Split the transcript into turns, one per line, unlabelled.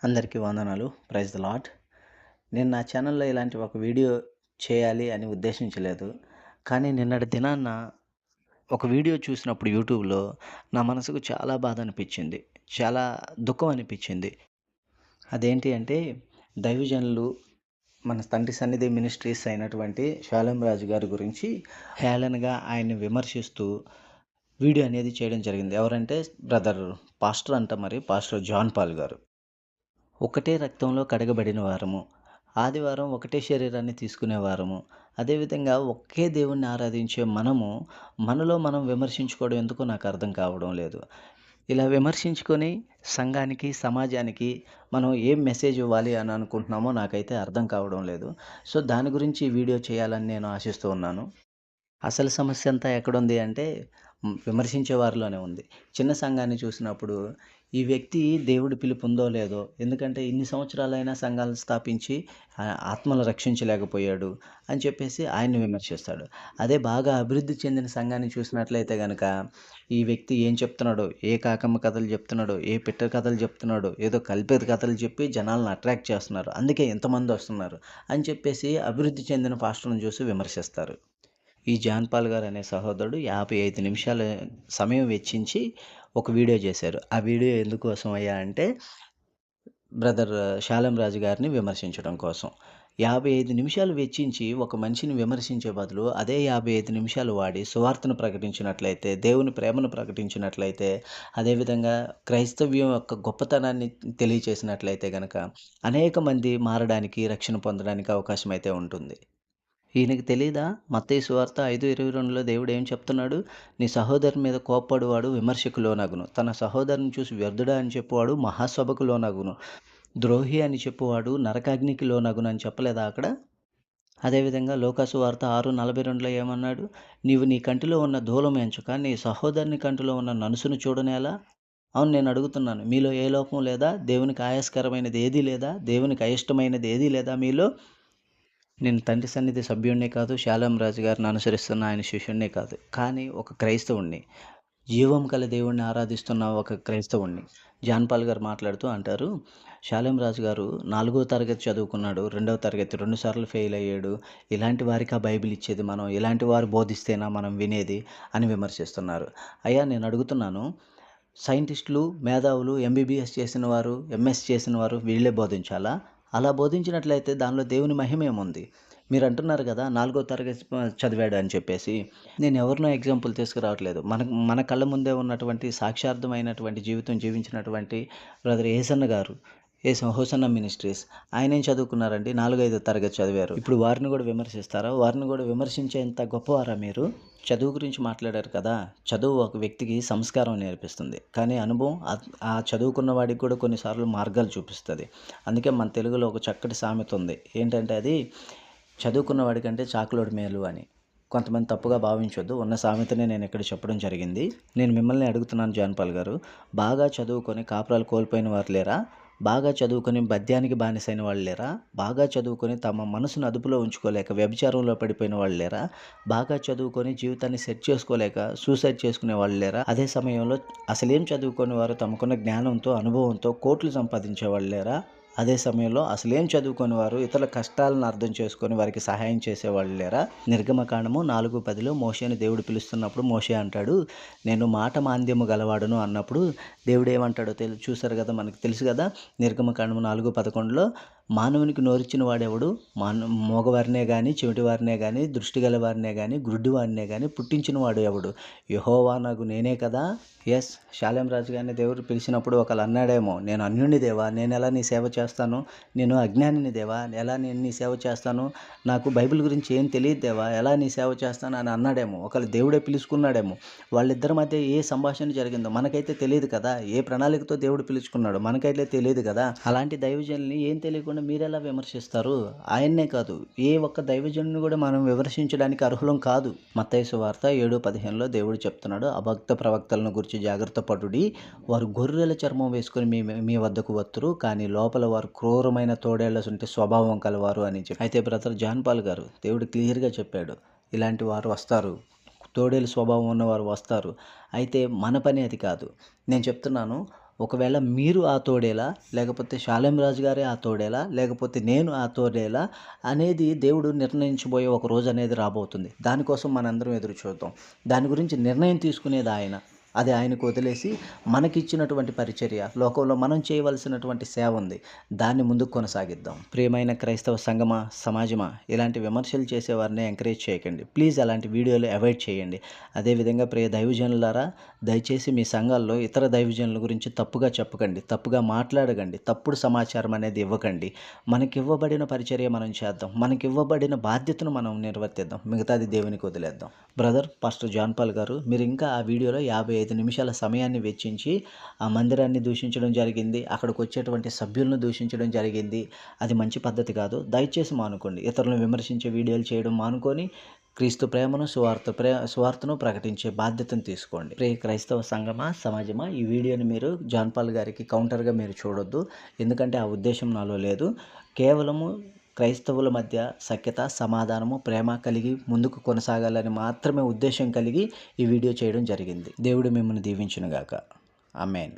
అందరికీ వందనాలు. Praise the lord. నేను నా ఛానల్‌లో ఇలాంటి ఒక వీడియో చేయాలి అని ఉద్దేశించలేదు. కానీ నిన్నటి దినాన ఒక వీడియో చూసినప్పుడు యూట్యూబ్‌లో నా మనసుకు చాలా బాధ అనిపించింది. చాలా దుఃఖం అనిపించింది. అదేంటి అంటే దైవజనులు మన తండ్రి సన్నిధి మినిస్ట్రీస్ అయినటువంటి షాలోమ్ రాజు గారి గురించి హేళనగా ఆయన్ని విమర్శిస్తూ వీడియో అనేది చేయడం జరిగింది. ఎవరంటే పాస్టర్ అంట, మరి పాస్టర్ జాన్ పాల్ గారు. ఒకటే రక్తంలో కడగబడిన వారము. ఆదివారం ఒకటే శరీరాన్ని తీసుకునే వారము. అదేవిధంగా ఒకే దేవుణ్ణి ఆరాధించే మనము, మనలో మనం విమర్శించుకోవడం ఎందుకో నాకు అర్థం కావడం లేదు. ఇలా విమర్శించుకొని సంఘానికి, సమాజానికి మనం ఏం మెసేజ్ ఇవ్వాలి అని అనుకుంటున్నామో నాకైతే అర్థం కావడం లేదు. సో, దాని గురించి ఈ వీడియో చేయాలని నేను ఆశిస్తూ ఉన్నాను. అసలు సమస్య అంతా ఎక్కడుంది అంటే విమర్శించే వారిలోనే ఉంది. చిన్న సంఘాన్ని చూసినప్పుడు ఈ వ్యక్తి దేవుడి పిలుపు ఉందో లేదో, ఎందుకంటే ఇన్ని సంవత్సరాలైనా సంఘాలను స్థాపించి ఆత్మలు రక్షించలేకపోయాడు అని చెప్పేసి ఆయన్ని విమర్శిస్తాడు. అదే బాగా అభివృద్ధి చెందిన సంఘాన్ని చూసినట్లయితే గనక ఈ వ్యక్తి ఏం చెప్తున్నాడో, ఏ కాకమ్మ కథలు చెప్తున్నాడో, ఏ పిట్ట కథలు చెప్తున్నాడో, ఏదో కల్పిత కథలు చెప్పి జనాలను అట్రాక్ట్ చేస్తున్నారు, అందుకే ఇంతమంది వస్తున్నారు అని చెప్పేసి అభివృద్ధి చెందిన పాస్టర్‌లను చూసి విమర్శిస్తారు. ఈ జాన్ పాల్ గారు అనే సహోదరుడు 55 నిమిషాల సమయం వెచ్చించి ఒక వీడియో చేశారు. ఆ వీడియో ఎందుకోసం అయ్యా అంటే బ్రదర్ షాలోమ్ రాజు గారిని విమర్శించడం కోసం. 55 నిమిషాలు వెచ్చించి ఒక మనిషిని విమర్శించే బదులు అదే 55 నిమిషాలు వాడి సువార్తను ప్రకటించినట్లయితే, దేవుని ప్రేమను ప్రకటించినట్లయితే, అదేవిధంగా క్రైస్తవ్యం యొక్క గొప్పతనాన్ని తెలియచేసినట్లయితే గనక అనేక మంది మారడానికి, రక్షణ పొందడానికి అవకాశం అయితే ఉంటుంది. ఈయనకి తెలీదా? మత్తయి సువార్త 5:22లో దేవుడు ఏం చెప్తున్నాడు? నీ సహోదరుని మీద కోప్పడువాడు విమర్శకు లోనగును. తన సహోదరుని చూసి వ్యర్థుడా అని చెప్పువాడు మహాసభకు లోనగును. ద్రోహి అని చెప్పువాడు నరకాగ్నికి లోనగును అని చెప్పలేదా అక్కడ? అదేవిధంగా లోకాసు వార్త 6:42లో ఏమన్నాడు? నీవు నీ కంటిలో ఉన్న దూలం ఎంచక నీ సహోదరుని కంటిలో ఉన్న నలుసును చూడనేలా? అవును, నేను అడుగుతున్నాను. మీలో ఏ లోపం లేదా? దేవునికి ఆయాస్కరమైనది ఏదీ లేదా? దేవునికి అయిష్టమైనది ఏదీ లేదా మీలో? నేను తండ్రి సన్నిధి సభ్యుడినే కాదు, షాలోమ్ రాజు గారిని అనుసరిస్తున్న ఆయన శిష్యుడినే కాదు. కానీ ఒక క్రైస్తవుడిని, జీవం గల దేవుడిని ఆరాధిస్తున్న ఒక క్రైస్తవుడిని. జాన్ పాల్ గారు మాట్లాడుతూ అంటారు, షాలోమ్ రాజు గారు 4వ తరగతి చదువుకున్నాడు, 2వ తరగతి 2 సార్లు ఫెయిల్ అయ్యాడు. ఇలాంటి వారికా బైబిల్ ఇచ్చేది మనం? ఇలాంటి వారు బోధిస్తేనా మనం వినేది అని విమర్శిస్తున్నారు. అయ్యా, నేను అడుగుతున్నాను, సైంటిస్టులు, మేధావులు, ఎంబీబీఎస్ చేసిన వారు, ఎంఎస్ చేసిన వారు వీళ్ళే బోధించాలా? అలా బోధించినట్లయితే దానిలో దేవుని మహిమేముంది? మీరంటున్నారు గదా! 4వ తరగతి చదివాడు అని చెప్పేసి. నేను ఎవరినో ఎగ్జాంపుల్ తీసుకురావట్లేదు. మన కళ్ళ ముందే ఉన్నటువంటి సాక్షార్థమైనటువంటి జీవితం జీవించినటువంటి బ్రదర్ యేసన్న గారు. Hosanna ministries. ఆయనేం చదువుకున్నారండి? 4, 5 తరగతి చదివారు. ఇప్పుడు వారిని గూడా విమర్శిస్తారా? వారిని గూడా విమర్శించేంత గొప్పవారా మీరు? చదువు గురించి మాట్లాడారు కదా! చదువు ఒక వ్యక్తికి సంస్కారం నేర్పిస్తుంది. కానీ అనుభవం ఆ చదువుకున్న వాడికి కూడా కొన్నిసార్లు మార్గాలు చూపిస్తది. అందుకే మన తెలుగులో ఒక చక్కటి సామెత ఉంది. ఏంటంటే అది చదువుకున్న వాడికంటే చాకులోడు మేలు అని. కొంతమంది తప్పుగా భావించొద్దు. ఉన్న సామెతనే నేను ఇక్కడ చెప్పడం జరిగింది. నేను మిమ్మల్ని అడుగుతున్నాను జాన్ పాల్ గారు, బాగా చదువుకొని కాపురాలు కోల్పోయిన వారు లేరా? బాగా చదువుకొని మద్యానికి బానిసైన వాళ్ళు లేరా? బాగా చదువుకొని తమ మనసును అదుపులో ఉంచుకోలేక వ్యభిచారంలో పడిపోయిన వాళ్ళు లేరా? బాగా చదువుకొని జీవితాన్ని సెట్ చేసుకోలేక సూసైడ్ చేసుకునే వాళ్ళు లేరా? అదే సమయంలో అసలేం చదువుకోని వారు తమకున్న జ్ఞానంతో, అనుభవంతో కోట్లు సంపాదించే వాళ్ళు లేరా? అదే సమయంలో అసలేం చదువుకోని వారు ఇతరుల కష్టాలను అర్థం చేసుకొని వారికి సహాయం చేసేవాళ్ళు లేరా? నిర్గమకాండము 4:10లో మోషేని దేవుడు పిలుస్తున్నప్పుడు మోషే అంటాడు, నేను మాట మాంద్యము గలవాడును అన్నప్పుడు దేవుడు ఏమంటాడో చూసారు కదా, మనకు తెలుసు కదా. నిర్గమకాండము 4:11లో మానవునికి నోరిచ్చిన వాడెవడు? మోగవారినే గాని, చెవిటివారినే గాని, దృష్టి గల వారినే గాని, గుడ్డివారినే గాని పుట్టించిన వాడు ఎవడు? యెహోవా నాకు నేనే కదా. షాలోమ్ రాజు గారిని దేవుడు పిలిచినప్పుడు ఒకళ్ళు అన్నాడేమో, నేను అన్యుని దేవా, నేను ఎలా నీ సేవ చేస్తాను? నేను అజ్ఞానిని దేవా, ఎలా నేను నీ సేవ చేస్తాను? నాకు బైబిల్ గురించి ఏం తెలియదు దేవా, ఎలా నీ సేవ చేస్తాను అని అన్నాడేమో. ఒకళ్ళు దేవుడే పిలుచుకున్నాడేమో. వాళ్ళిద్దరి మధ్య ఏ సంభాషణ జరిగిందో మనకైతే తెలియదు కదా. ఏ ప్రణాళికతో దేవుడు పిలుచుకున్నాడో మనకైతే తెలియదు కదా. అలాంటి దైవజనుల్ని ఏం తెలియకుండా మీరెలా విమర్శిస్తారు? ఆయన్నే కాదు, ఏ ఒక్క దైవజనుని కూడా మనం విమర్శించడానికి అర్హులం కాదు. మత్తయి సువార్త 7:15లో దేవుడు చెప్తున్నాడు, అభక్త ప్రవక్తలను గురించి జాగ్రత్త పడుడి. వారు గొర్రెల చర్మం వేసుకొని మీ వద్దకు వత్తురు, కానీ లోపల వారు క్రూరమైన తోడేళ్ల సుంటి స్వభావం కలవారు అని చెప్పి. అయితే బ్రదర్ జాన్ పాల్ గారు, దేవుడు క్లియర్గా చెప్పాడు, ఇలాంటి వారు వస్తారు, తోడేలు స్వభావం ఉన్నవారు వస్తారు. అయితే మన పని అది కాదు. నేను చెప్తున్నాను, ఒకవేళ మీరు ఆ తోడేలా, లేకపోతే షాలేం రాజు గారే ఆ తోడేలా, లేకపోతే నేను ఆ తోడేలా అనేది దేవుడు నిర్ణయించబోయే ఒక రోజు అనేది రాబోతుంది. దానికోసం మనందరం ఎదురు చూద్దాం. దాని గురించి నిర్ణయం తీసుకునేది ఆయన. అది ఆయనకు వదిలేసి మనకిచ్చినటువంటి పరిచర్య, లోకంలో మనం చేయవలసినటువంటి సేవ ఉంది. దాన్ని ముందుకు కొనసాగిద్దాం. ప్రియమైన క్రైస్తవ సంఘమా, సమాజమా, ఇలాంటి విమర్శలు చేసేవారిని ఎంకరేజ్ చేయకండి. ప్లీజ్ అలాంటి వీడియోలు అవాయిడ్ చేయండి. అదేవిధంగా ప్రియ దైవజనులారా, దయచేసి మీ సంఘాల్లో ఇతర దైవజనుల గురించి తప్పుగా చెప్పకండి, తప్పుగా మాట్లాడకండి, తప్పుడు సమాచారం అనేది ఇవ్వకండి. మనకివ్వబడిన పరిచర్య మనం చేద్దాం, మనకివ్వబడిన బాధ్యతను మనం నిర్వర్తిద్దాం, మిగతాది దేవునికి వదిలేద్దాం. బ్రదర్ పాస్టర్ జాన్ పాల్ గారు, మీరు ఇంకా ఆ వీడియోలో 55 నిమిషాల సమయాన్ని వెచ్చించి ఆ మందిరాన్ని దూషించడం జరిగింది, అక్కడికి వచ్చేటువంటి సభ్యులను దూషించడం జరిగింది. అది మంచి పద్ధతి కాదు. దయచేసి మానుకోండి. ఇతరులను విమర్శించే వీడియోలు చేయడం మానుకొని క్రీస్తు ప్రేమను, సువార్తను ప్రకటించే బాధ్యతను తీసుకోండి. ప్రియ క్రైస్తవ సంఘమా, సమాజమా, ఈ వీడియోని మీరు జాన్ పాల్ గారికి కౌంటర్గా మీరు చూడొద్దు. ఎందుకంటే ఆ ఉద్దేశం నాలో లేదు. కేవలము క్రైస్తవుల మధ్య సఖ్యత, సమాధానము, ప్రేమ కలిగి ముందుకు కొనసాగాలని మాత్రమే ఉద్దేశం కలిగి ఈ వీడియో చేయడం జరిగింది. దేవుడు మిమ్మల్ని దీవించునుగాక. ఆమేన్.